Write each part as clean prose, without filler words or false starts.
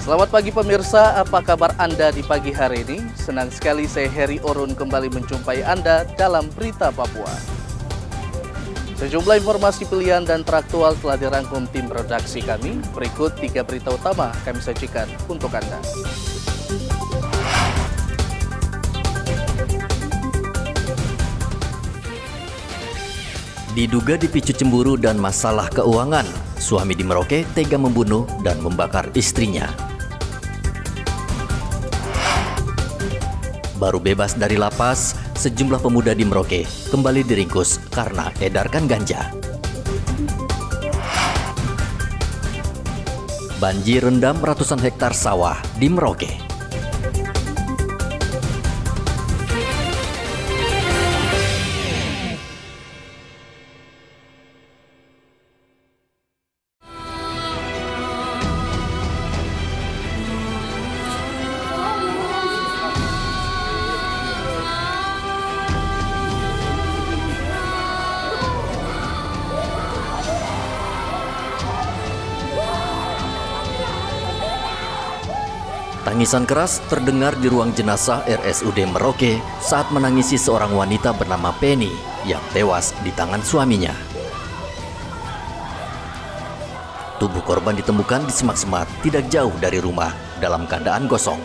Selamat pagi pemirsa, apa kabar Anda di pagi hari ini? Senang sekali saya Heri Orun kembali menjumpai Anda dalam Berita Papua. Sejumlah informasi pilihan dan teraktual telah dirangkum tim redaksi kami. Berikut 3 berita utama kami sajikan untuk Anda. Diduga dipicu cemburu dan masalah keuangan, suami di Merauke tega membunuh dan membakar istrinya. Baru bebas dari lapas, sejumlah pemuda di Merauke kembali diringkus karena edarkan ganja. Banjir rendam ratusan hektar sawah di Merauke. Tangisan keras terdengar di ruang jenazah RSUD Merauke saat menangisi seorang wanita bernama Penny yang tewas di tangan suaminya. Tubuh korban ditemukan di semak-semak tidak jauh dari rumah dalam keadaan gosong.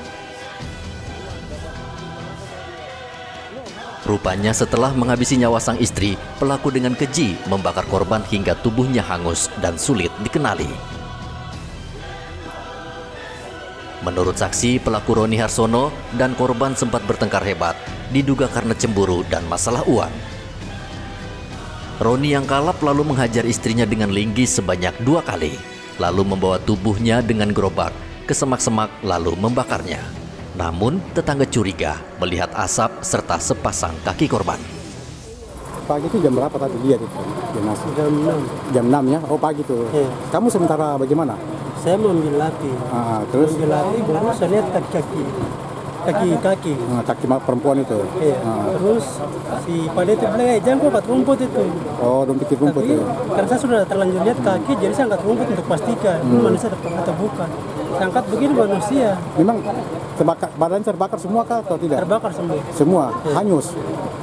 Rupanya setelah menghabisi nyawa sang istri, pelaku dengan keji membakar korban hingga tubuhnya hangus dan sulit dikenali. Menurut saksi, pelaku Roni Harsono dan korban sempat bertengkar hebat, diduga karena cemburu dan masalah uang. Roni yang kalap lalu menghajar istrinya dengan linggis sebanyak 2 kali, lalu membawa tubuhnya dengan gerobak ke semak-semak lalu membakarnya. Namun, tetangga curiga melihat asap serta sepasang kaki korban. Pagi itu jam berapa tadi lihat itu? Jam 6 ya? Oh pagi itu. Iya. Kamu sementara bagaimana? Saya mau ambil latih. Terus? Ambil latih, baru saya lihat kaki. Kaki perempuan itu? Iya. Terus si Pade itu bilang, jangan kok angkat rumput itu. Oh, dompet rumput Tapi, itu? karena saya sudah terlanjur lihat kaki, jadi saya angkat rumput untuk pastikan. Manusia atau bukan. Saya angkat begini manusia. Memang badan terbakar semua kah atau tidak? Terbakar semua. Semua? Iya. Hangus?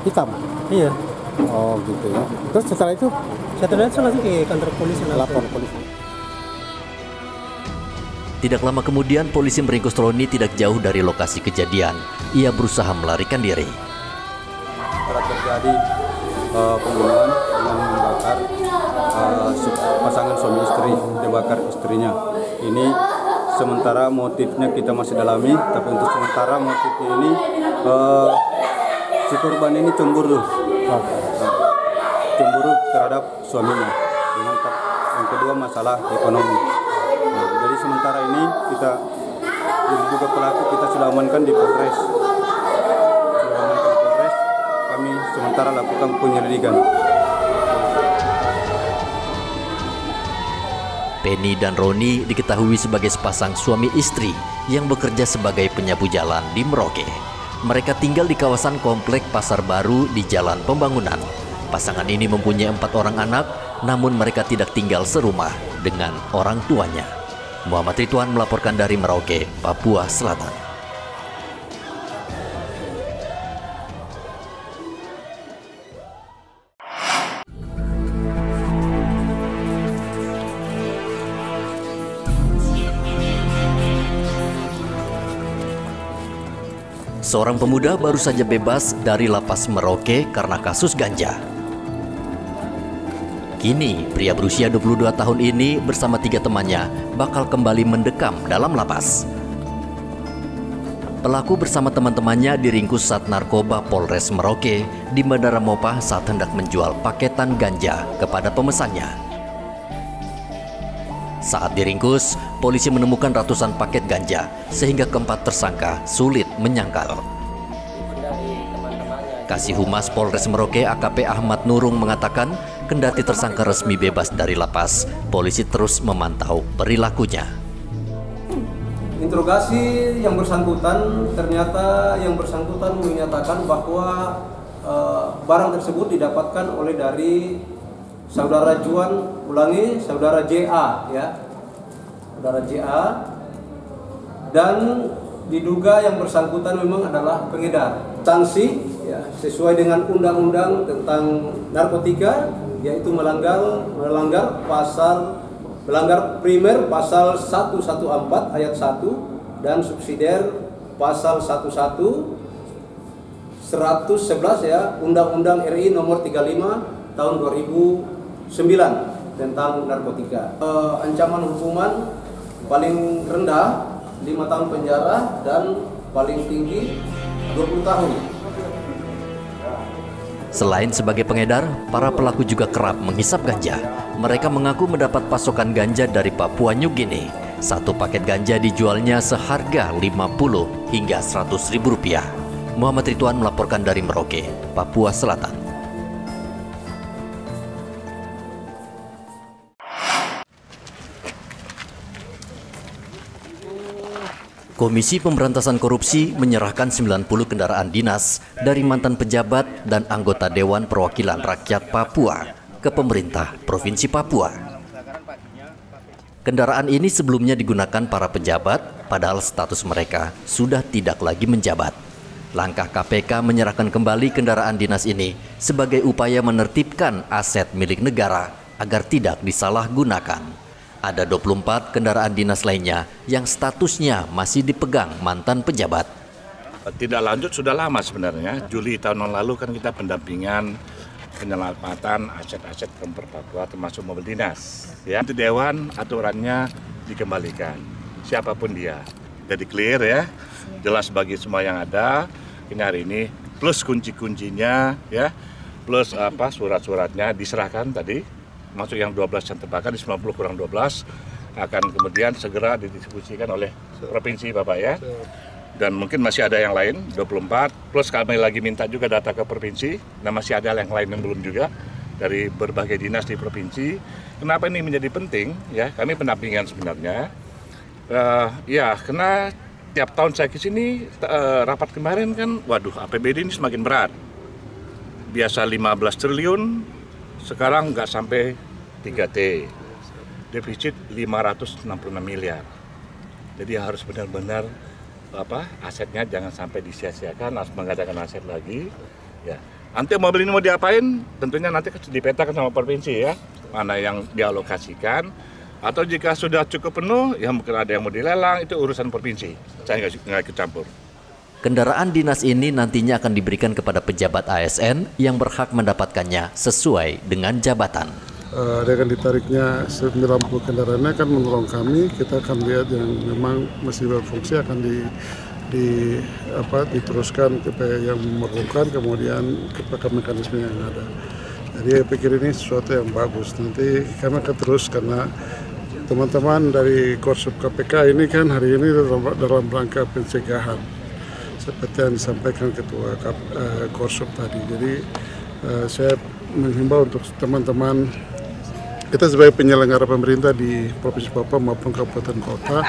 Hitam? Iya. Oh gitu ya. Terus setelah itu? Setelah itu saya langsung ke kantor polisi. Lapor polisi. Tidak lama kemudian, polisi meringkus Roni tidak jauh dari lokasi kejadian. Ia berusaha melarikan diri. Telah terjadi pembunuhan dengan membakar pasangan suami istri, dibakar istrinya. Ini sementara motifnya kita masih dalami, tapi untuk sementara motifnya ini si korban ini cemburu terhadap suaminya. Yang kedua masalah ekonomi. Jadi sementara ini kita juga pelaku kita sudah amankan di Polres. Kami sementara lakukan penyelidikan. Penny dan Roni diketahui sebagai sepasang suami istri yang bekerja sebagai penyapu jalan di Merauke. Mereka tinggal di kawasan komplek Pasar Baru di Jalan Pembangunan. Pasangan ini mempunyai 4 orang anak, namun mereka tidak tinggal serumah dengan orang tuanya. Muhammad Ridwan melaporkan dari Merauke, Papua Selatan. Seorang pemuda baru saja bebas dari lapas Merauke karena kasus ganja. Kini, pria berusia 22 tahun ini bersama 3 temannya bakal kembali mendekam dalam lapas. Pelaku bersama teman-temannya diringkus saat narkoba Polres Merauke di Bandara Mopah saat hendak menjual paketan ganja kepada pemesannya. Saat diringkus, polisi menemukan ratusan paket ganja sehingga keempat tersangka sulit menyangkal. Kasih Humas Polres Merauke AKP Ahmad Nurung mengatakan, kendati tersangka resmi bebas dari lapas, polisi terus memantau perilakunya. Interogasi yang bersangkutan, ternyata yang bersangkutan menyatakan bahwa barang tersebut didapatkan oleh dari saudara saudara JA, ya, saudara JA dan diduga yang bersangkutan memang adalah pengedar. Sanksi ya, sesuai dengan undang-undang tentang narkotika, yaitu melanggar primer pasal 114 ayat 1 dan subsidiar pasal 111 ya Undang-Undang RI nomor 35 tahun 2009 tentang narkotika. Ancaman hukuman paling rendah 5 tahun penjara dan paling tinggi 20 tahun. Selain sebagai pengedar, para pelaku juga kerap menghisap ganja. Mereka mengaku mendapat pasokan ganja dari Papua New Guinea. Satu paket ganja dijualnya seharga 50 hingga 100 ribu rupiah. Muhammad Ridwan melaporkan dari Merauke, Papua Selatan. Komisi Pemberantasan Korupsi menyerahkan 90 kendaraan dinas dari mantan pejabat dan anggota Dewan Perwakilan Rakyat Papua ke pemerintah Provinsi Papua. Kendaraan ini sebelumnya digunakan para pejabat, padahal status mereka sudah tidak lagi menjabat. Langkah KPK menyerahkan kembali kendaraan dinas ini sebagai upaya menertibkan aset milik negara agar tidak disalahgunakan. Ada 24 kendaraan dinas lainnya yang statusnya masih dipegang mantan pejabat. Tidak lanjut sudah lama sebenarnya. Juli tahun lalu kan kita pendampingan penyelamatan aset-aset Pemper Papua termasuk mobil dinas. Ya, itu dewan aturannya dikembalikan. Siapapun dia. Jadi clear ya. Jelas bagi semua yang ada. Ini hari ini plus kunci-kuncinya ya. Plus surat-suratnya diserahkan tadi. Masuk yang 12 yang terbakar di 90 kurang 12 akan kemudian segera didistribusikan oleh provinsi Bapak ya. Dan mungkin masih ada yang lain 24 plus kami lagi minta juga data ke provinsi dan masih ada yang lain yang belum juga dari berbagai dinas di provinsi. Kenapa ini menjadi penting ya? Kami pendampingan sebenarnya ya karena tiap tahun saya ke sini rapat kemarin kan waduh APBD ini semakin berat. Biasa 15 triliun sekarang nggak sampai 3T, defisit 566 miliar. Jadi harus benar-benar asetnya jangan sampai disia-siakan, harus mengadakan aset lagi. Ya. Nanti mobil ini mau diapain? Tentunya nanti dipetakan sama provinsi ya, mana yang dialokasikan. Atau jika sudah cukup penuh, ya mungkin ada yang mau dilelang, itu urusan provinsi. Saya nggak ikut campur. Kendaraan dinas ini nantinya akan diberikan kepada pejabat ASN yang berhak mendapatkannya sesuai dengan jabatan. Dengan ditariknya 90 kendaraannya kan menurut kami, kita akan lihat yang memang masih berfungsi akan diteruskan ke yang memerlukan, kemudian kepada mekanisme yang ada. Jadi saya pikir ini sesuatu yang bagus. Nanti kami akan terus karena teman-teman dari Korsup KPK ini kan hari ini dalam rangka pencegahan. Seperti yang disampaikan Ketua Korsup tadi. Jadi saya menghimbau untuk teman-teman kita sebagai penyelenggara pemerintah di Provinsi Papua maupun kabupaten kota,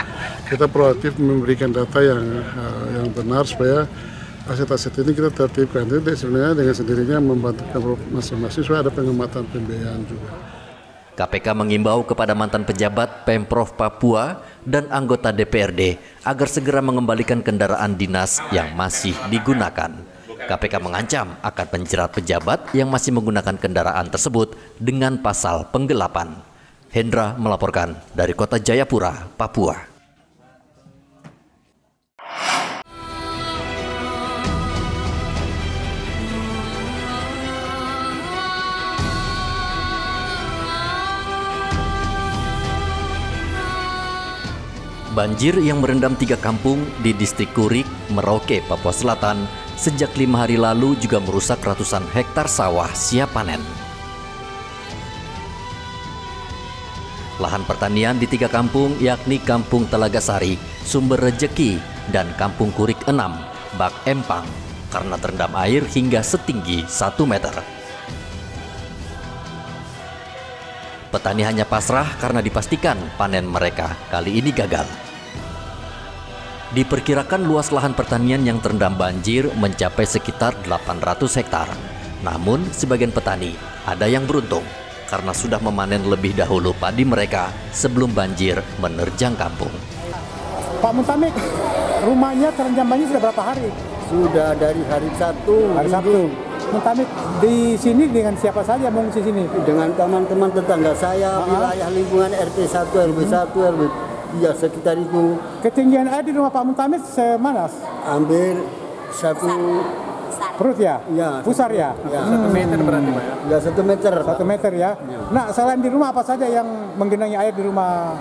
kita proaktif memberikan data yang benar supaya aset-aset ini kita tertibkan. Jadi sebenarnya dengan sendirinya membantu masing-masing supaya ada pengamatan pembiayaan juga. KPK mengimbau kepada mantan pejabat Pemprov Papua dan anggota DPRD agar segera mengembalikan kendaraan dinas yang masih digunakan. KPK mengancam akan menjerat pejabat yang masih menggunakan kendaraan tersebut dengan pasal penggelapan. Hendra melaporkan dari Kota Jayapura, Papua. Banjir yang merendam 3 kampung di distrik Kurik, Merauke, Papua Selatan sejak 5 hari lalu juga merusak ratusan hektar sawah siap panen. Lahan pertanian di 3 kampung yakni Kampung Telaga Sari, Sumber Rejeki, dan Kampung Kurik 6, Bak Empang karena terendam air hingga setinggi 1 meter. Petani hanya pasrah karena dipastikan panen mereka kali ini gagal. Diperkirakan luas lahan pertanian yang terendam banjir mencapai sekitar 800 hektar. Namun, sebagian petani ada yang beruntung karena sudah memanen lebih dahulu padi mereka sebelum banjir menerjang kampung. Pak Muntamik, rumahnya terendam banjir sudah berapa hari? Sudah dari hari Sabtu. Hari Sabtu. Muntamik di sini dengan siapa saja mengungsi sini? Dengan teman-teman tetangga saya, wilayah lingkungan RT 1, RW 1, RW ya sekitar itu. Ketinggian air di rumah Pak Muntamik semana? Hampir 1 perut ya? Ya. Pusar ya? 1 meter berarti Pak ya? Ya 1 meter. 1 meter ya? Nah, selain di rumah apa saja yang menggenangi air di rumah?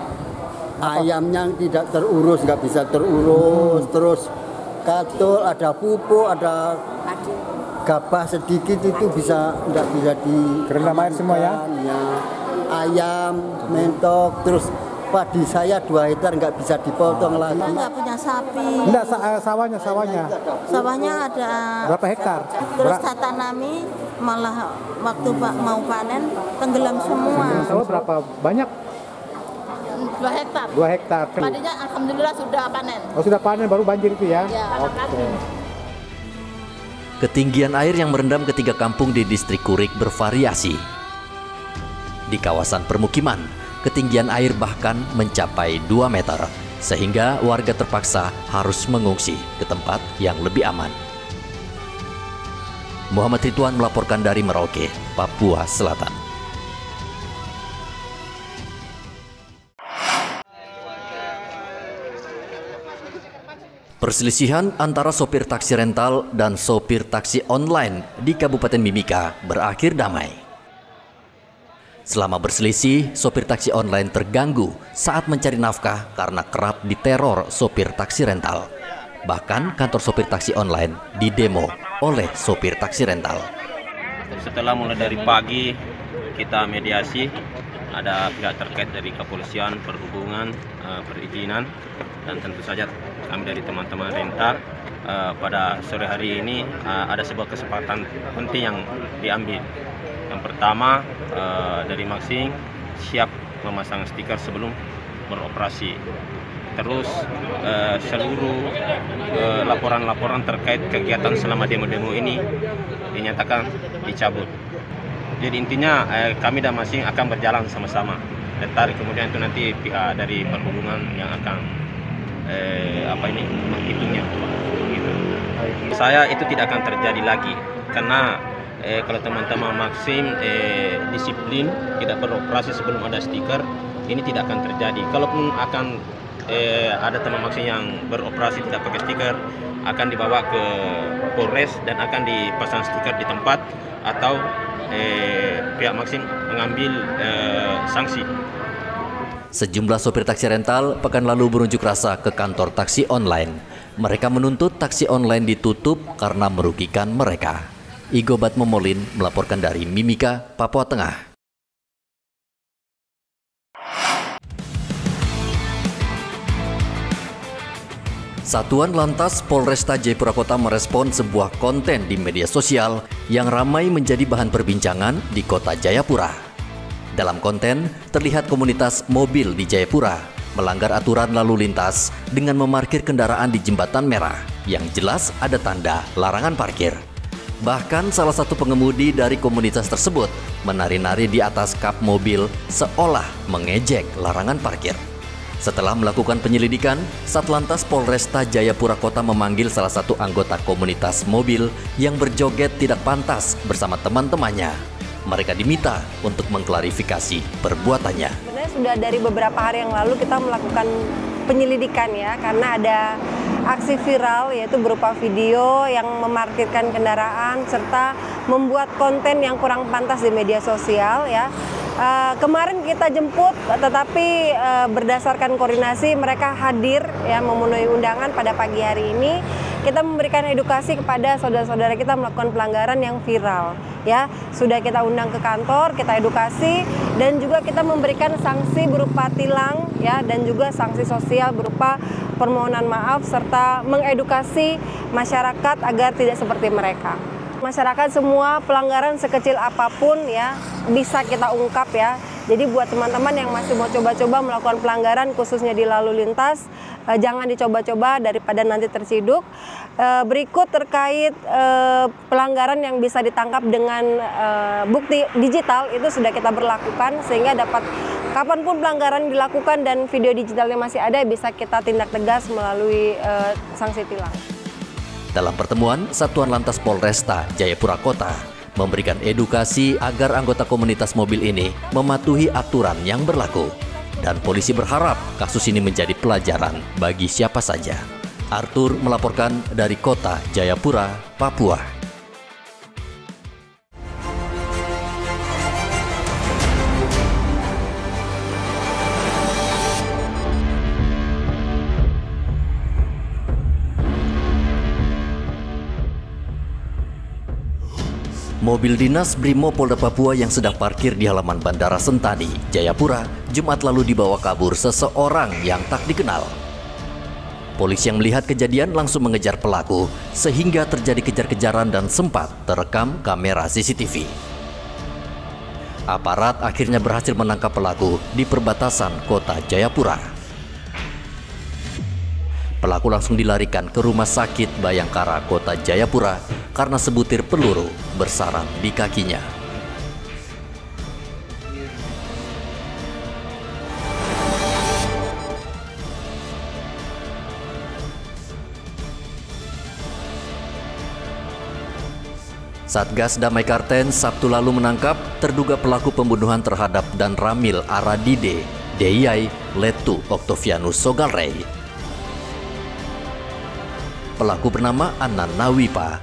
Ayamnya tidak terurus, nggak bisa terurus, terus katul, ada pupuk, ada gabah sedikit itu nggak bisa di kerendam air semua ya? Ya. Ayam, mentok, terus padi saya 2 hektar nggak bisa dipotong lagi. Kita nggak punya sapi. Enggak, sawahnya. Sawahnya ada berapa hektar? Terus kita tanami, malah waktu mau panen tenggelam semua. Sawah berapa banyak? 2 hektar. 2 hektar. Padinya alhamdulillah sudah panen. Oh, sudah panen baru banjir itu ya? Ya. Oke. Ketinggian air yang merendam ketiga kampung di distrik Kurik bervariasi. Di kawasan permukiman, ketinggian air bahkan mencapai 2 meter, sehingga warga terpaksa harus mengungsi ke tempat yang lebih aman. Muhammad Ridwan melaporkan dari Merauke, Papua Selatan. Perselisihan antara sopir taksi rental dan sopir taksi online di Kabupaten Mimika berakhir damai. Selama berselisih, sopir taksi online terganggu saat mencari nafkah karena kerap diteror sopir taksi rental. Bahkan kantor sopir taksi online didemo oleh sopir taksi rental. Setelah mulai dari pagi kita mediasi, ada pihak terkait dari kepolisian, perhubungan, perizinan, dan tentu saja kami dari teman-teman rental. Pada sore hari ini ada sebuah kesempatan penting yang diambil. Yang pertama, dari Maxing siap memasang stiker sebelum beroperasi. Terus seluruh laporan-laporan terkait kegiatan selama demo-demo ini dinyatakan dicabut. Jadi intinya kami dan Maxing akan berjalan sama-sama. Detail kemudian itu nanti pihak dari perhubungan yang akan menghitungnya. Gitu. Saya itu tidak akan terjadi lagi karena kalau teman-teman Maxim disiplin tidak beroperasi sebelum ada stiker, ini tidak akan terjadi. Kalaupun akan ada teman Maxim yang beroperasi tidak pakai stiker, akan dibawa ke Polres dan akan dipasang stiker di tempat atau pihak Maxim mengambil sanksi. Sejumlah sopir taksi rental pekan lalu berunjuk rasa ke kantor taksi online. Mereka menuntut taksi online ditutup karena merugikan mereka. Igo Batmomolin melaporkan dari Mimika, Papua Tengah. Satuan Lantas Polresta Jayapura Kota merespon sebuah konten di media sosial yang ramai menjadi bahan perbincangan di kota Jayapura. Dalam konten, terlihat komunitas mobil di Jayapura melanggar aturan lalu lintas dengan memarkir kendaraan di jembatan merah yang jelas ada tanda larangan parkir. Bahkan salah satu pengemudi dari komunitas tersebut menari-nari di atas kap mobil seolah mengejek larangan parkir. Setelah melakukan penyelidikan, Satlantas Polresta Jayapura Kota memanggil salah satu anggota komunitas mobil yang berjoget tidak pantas bersama teman-temannya. Mereka diminta untuk mengklarifikasi perbuatannya. Sebenarnya sudah dari beberapa hari yang lalu kita melakukan penyelidikan ya, karena ada aksi viral yaitu berupa video yang memarkirkan kendaraan serta membuat konten yang kurang pantas di media sosial ya. Kemarin kita jemput, tetapi berdasarkan koordinasi mereka hadir ya, memenuhi undangan pada pagi hari ini. Kita memberikan edukasi kepada saudara-saudara kita melakukan pelanggaran yang viral ya. Sudah kita undang ke kantor, kita edukasi dan juga kita memberikan sanksi berupa tilang ya, dan juga sanksi sosial berupa permohonan maaf serta mengedukasi masyarakat agar tidak seperti mereka. Masyarakat semua pelanggaran sekecil apapun ya bisa kita ungkap ya. Jadi buat teman-teman yang masih mau coba-coba melakukan pelanggaran khususnya di lalu lintas, jangan dicoba-coba daripada nanti terciduk. Berikut terkait pelanggaran yang bisa ditangkap dengan bukti digital itu sudah kita berlakukan sehingga dapat kapanpun pelanggaran dilakukan dan video digitalnya masih ada, bisa kita tindak tegas melalui sanksi tilang. Dalam pertemuan, Satuan Lantas Polresta Jayapura Kota memberikan edukasi agar anggota komunitas mobil ini mematuhi aturan yang berlaku. Dan polisi berharap kasus ini menjadi pelajaran bagi siapa saja. Arthur melaporkan dari Kota Jayapura, Papua. Mobil dinas Brimob Polda Papua yang sedang parkir di halaman Bandara Sentani, Jayapura, Jumat lalu dibawa kabur seseorang yang tak dikenal. Polisi yang melihat kejadian langsung mengejar pelaku sehingga terjadi kejar-kejaran dan sempat terekam kamera CCTV. Aparat akhirnya berhasil menangkap pelaku di perbatasan Kota Jayapura. Pelaku langsung dilarikan ke Rumah Sakit Bayangkara Kota Jayapura karena sebutir peluru bersarang di kakinya. Satgas Damai Karten Sabtu lalu menangkap terduga pelaku pembunuhan terhadap Dan Ramil Aradide Deyai Letu Oktavianus Sogalrey. Pelaku bernama Anan Nawipa.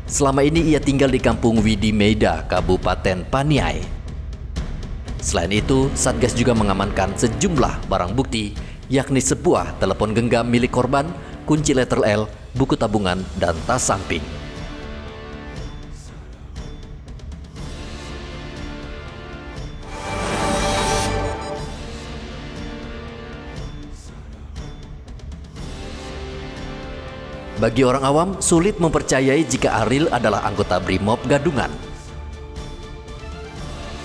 Selama ini ia tinggal di Kampung Widi Meida, Kabupaten Paniai. Selain itu, Satgas juga mengamankan sejumlah barang bukti, yakni sebuah telepon genggam milik korban, kunci letter L, buku tabungan, dan tas samping. Bagi orang awam, sulit mempercayai jika Ariel adalah anggota Brimob Gadungan.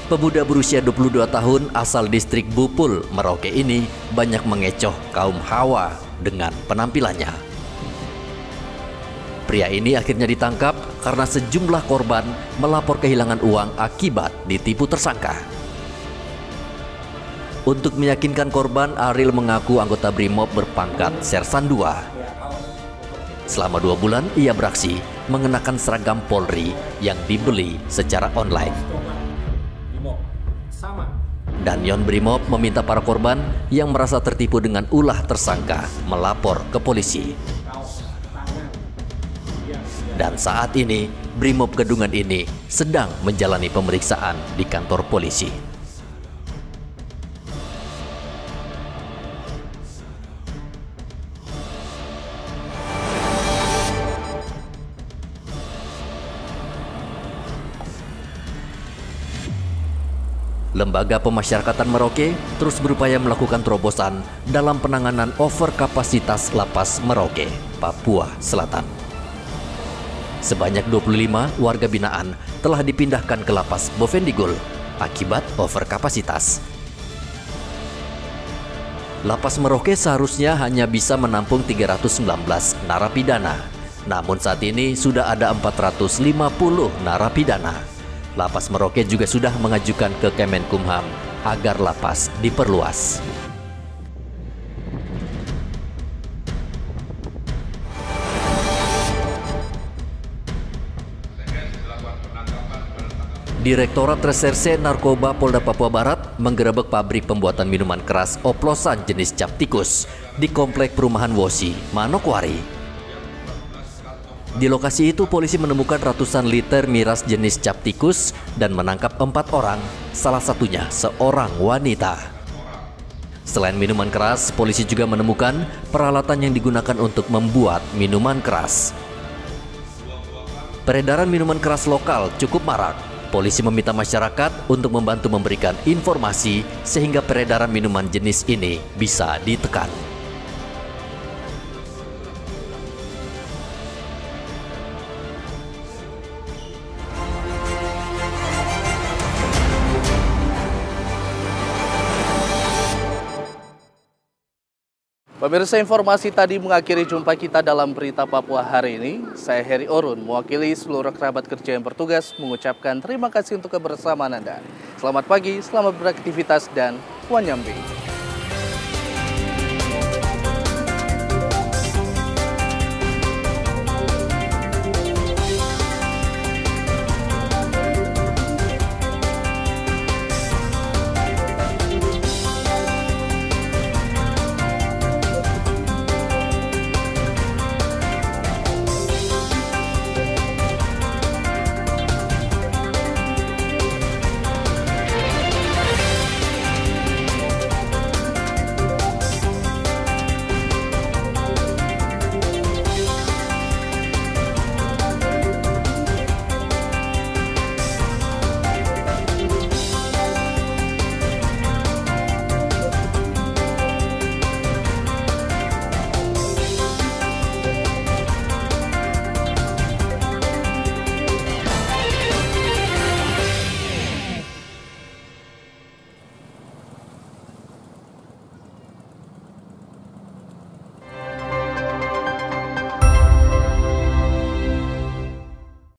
Pemuda berusia 22 tahun asal distrik Bupul, Merauke ini banyak mengecoh kaum Hawa dengan penampilannya. Pria ini akhirnya ditangkap karena sejumlah korban melapor kehilangan uang akibat ditipu tersangka. Untuk meyakinkan korban, Ariel mengaku anggota Brimob berpangkat Sersan 2. Selama 2 bulan, ia beraksi mengenakan seragam Polri yang dibeli secara online. Dan Yon Brimob meminta para korban yang merasa tertipu dengan ulah tersangka melapor ke polisi. Dan saat ini, Brimob Gadungan ini sedang menjalani pemeriksaan di kantor polisi. Lembaga Pemasyarakatan Merauke terus berupaya melakukan terobosan dalam penanganan overkapasitas lapas Merauke, Papua Selatan. Sebanyak 25 warga binaan telah dipindahkan ke lapas Bovendigul akibat overkapasitas. Lapas Merauke seharusnya hanya bisa menampung 319 narapidana. Namun saat ini sudah ada 450 narapidana. Lapas Merauke juga sudah mengajukan ke Kemenkumham agar lapas diperluas. Direktorat Reserse Narkoba Polda Papua Barat menggerebek pabrik pembuatan minuman keras oplosan jenis cap tikus di Komplek Perumahan Wosi, Manokwari. Di lokasi itu, polisi menemukan ratusan liter miras jenis cap tikus dan menangkap 4 orang, salah satunya seorang wanita. Selain minuman keras, polisi juga menemukan peralatan yang digunakan untuk membuat minuman keras. Peredaran minuman keras lokal cukup marak. Polisi meminta masyarakat untuk membantu memberikan informasi sehingga peredaran minuman jenis ini bisa ditekan. Pemirsa, informasi tadi mengakhiri jumpa kita dalam Berita Papua hari ini. Saya Heri Orun, mewakili seluruh kerabat kerja yang bertugas, mengucapkan terima kasih untuk kebersamaan Anda. Selamat pagi, selamat beraktivitas, dan Wanyambe.